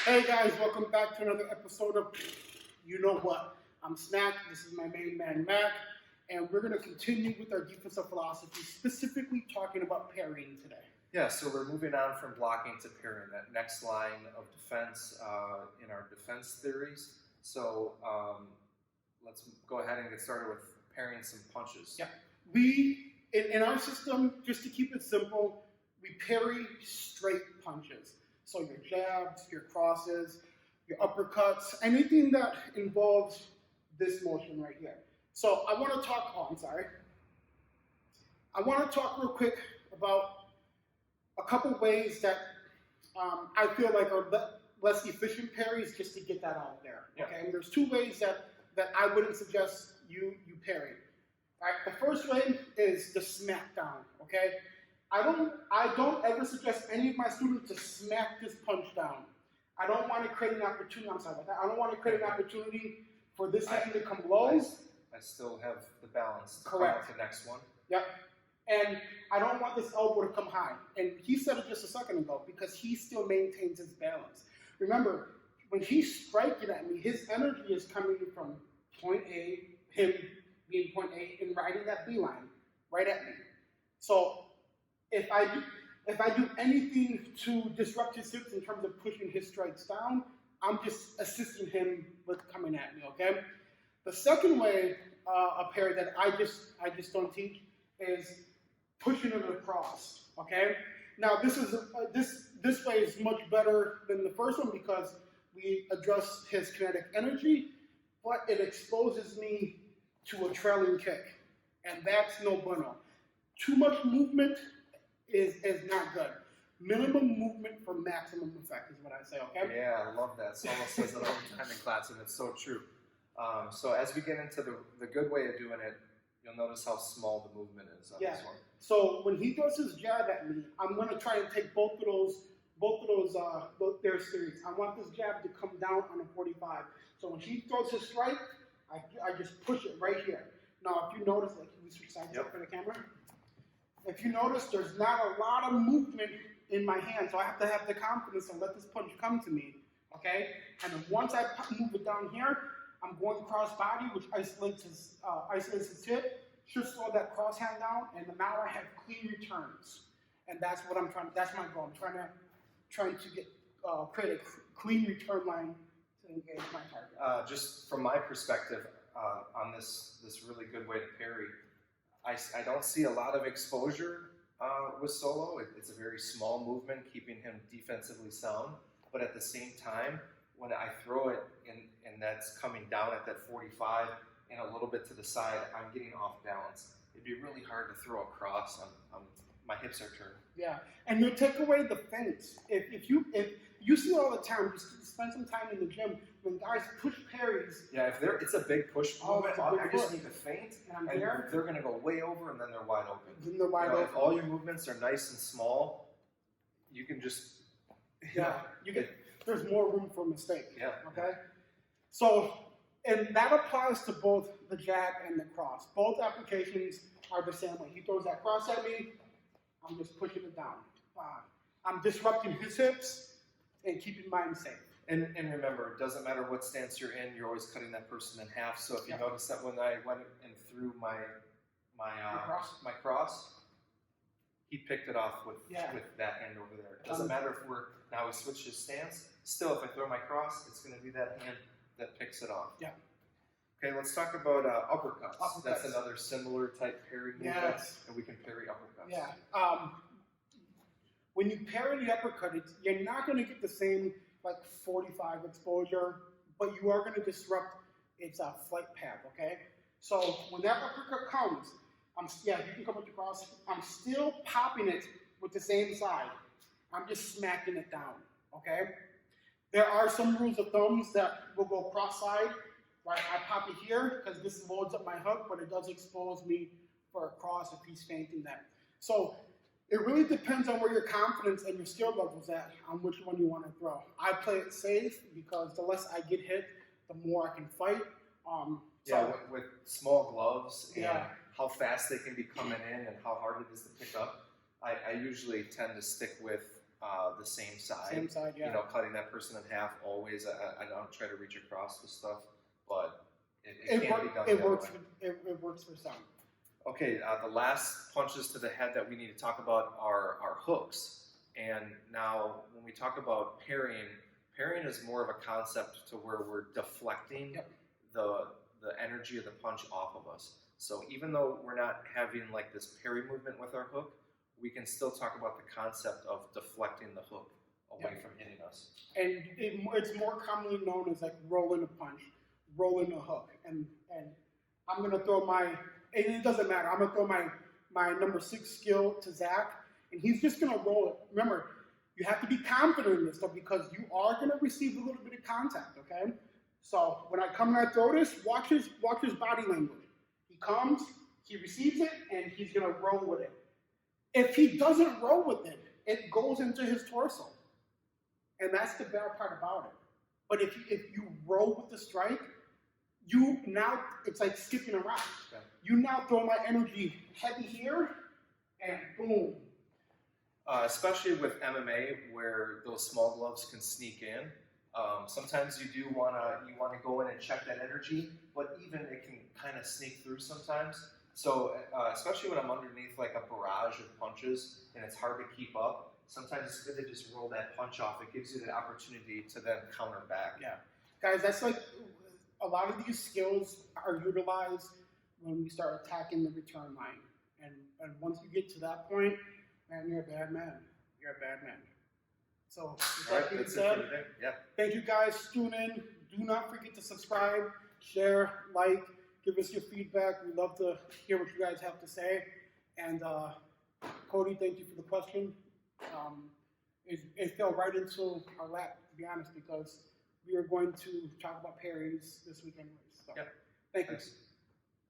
Hey guys, welcome back to another episode of You Know What. I'm Snack, this is my main man Mac, and we're going to continue with our defensive philosophy, specifically talking about parrying today. Yeah, so we're moving on from blocking to parrying, that next line of defense in our defense theories. So let's go ahead and get started with parrying some punches. Yeah, we, in our system, just to keep it simple, we parry straight punches. So your jabs, your crosses, your uppercuts, anything that involves this motion right here. So I want to talk, I want to talk real quick about a couple ways that I feel like are less efficient parries, just to get that out there. Okay, and there's two ways that I wouldn't suggest you parry. All right, the first way is the smackdown. Okay, I don't ever suggest any of my students to smack this punch down. I don't want to create an opportunity. I'm sorry about that. I don't want to create an opportunity for this hand to come low. I still have the balance. Correct. To the next one. Yep. And I don't want this elbow to come high. And he said it just a second ago, because he still maintains his balance. Remember, when he's striking at me, his energy is coming from point A, him being point A, and riding that B line right at me. So if I do anything to disrupt his hips in terms of pushing his strikes down, I'm just assisting him with coming at me. Okay. The second way a parry that I just don't teach is pushing it across. Okay. Now this way is much better than the first one because we address his kinetic energy, but it exposes me to a trailing kick, and that's no bueno. Too much movement is not good. Minimum movement for maximum effect is what I say, okay? Yeah, I love that. Someone says it all the time in class, and it's so true. So as we get into the good way of doing it, you'll notice how small the movement is on this one. So when he throws his jab at me, I'm going to try and take both of those their series. I want this jab to come down on a 45. So when he throws his strike, I just push it right here. Now, if you notice, like, can we switch sides up for the camera? If you notice, there's not a lot of movement in my hand, so I have to have the confidence to let this punch come to me, okay? And then once I move it down here, I'm going cross body, which isolates his hip, should slow that cross hand down, and now I have clean returns. And that's what I'm trying. That's my goal. I'm trying to get create a clean return line to engage my target. Just from my perspective, on this really good way to parry, I don't see a lot of exposure with solo. It's a very small movement, keeping him defensively sound. But at the same time, when I throw it and that's coming down at that 45 and a little bit to the side, I'm getting off balance. It'd be really hard to throw across. My hips are turned. Yeah, and you take away the feints. If you see all the time, just spend some time in the gym when guys push parries. Yeah, it's a big push movement. I just need to feint, and they're going to go way over, and then they're wide open. Then they're wide open. If all your movements are nice and small, you can just there's more room for mistake. Yeah. Okay. So, and that applies to both the jab and the cross. Both applications are the same way. He throws that cross at me, I'm just pushing it down. I'm disrupting his hips and keeping mine safe. And remember, it doesn't matter what stance you're in, you're always cutting that person in half. So if you notice that when I went and threw my cross, he picked it off with that hand over there. It doesn't matter if now we switch his stance. Still, if I throw my cross, it's going to be that hand that picks it off. Yeah. Okay, let's talk about uppercuts. That's another similar type parry movement, and we can parry uppercuts. Yeah. When you parry the uppercut, you're not going to get the same 45 exposure, but you are going to disrupt its flight path. Okay. So when that uppercut comes, you can come with the cross. I'm still popping it with the same side. I'm just smacking it down. Okay. There are some rules of thumbs that will go cross-side. Right, I pop it here because this loads up my hook, but it does expose me for a cross if he's feinting that. So it really depends on where your confidence and your skill level's at on which one you want to throw. I play it safe because the less I get hit, the more I can fight. With small gloves and how fast they can be coming in and how hard it is to pick up, I usually tend to stick with the same side. Same side, yeah. You know, cutting that person in half always. I don't try to reach across with stuff, but it can be done. It works. It works for some. Okay, the last punches to the head that we need to talk about are hooks. And now, when we talk about parrying is more of a concept to where we're deflecting the energy of the punch off of us. So even though we're not having like this parry movement with our hook, we can still talk about the concept of deflecting the hook away from hitting us. And it's more commonly known as like rolling a punch, rolling a hook. And I'm gonna throw and it doesn't matter. I'm gonna throw my number 6 skill to Zach, and he's just gonna roll it. Remember, you have to be confident in this stuff because you are gonna receive a little bit of contact. Okay, so when I come and I throw this, watch his body language. He comes, he receives it, and he's gonna roll with it. If he doesn't roll with it, it goes into his torso, and that's the bad part about it. But if you roll with the strike, it's like skipping a rock. Okay. You now throw my energy heavy here, and boom. Especially with MMA, where those small gloves can sneak in. Sometimes you want to go in and check that energy, but even it can kind of sneak through sometimes. So especially when I'm underneath like a barrage of punches and it's hard to keep up, sometimes it's good to just roll that punch off. It gives you the opportunity to then counter back. Yeah, guys, that's like a lot of these skills are utilized when we start attacking the return line. And once you get to that point, man, you're a bad man. You're a bad man. So, with that being said, thank you guys for tuning in. Do not forget to subscribe, share, like, give us your feedback. We love to hear what you guys have to say. And Cody, thank you for the question. It fell right into our lap, to be honest, because we are going to talk about parries this weekend. So, thank you. Thanks.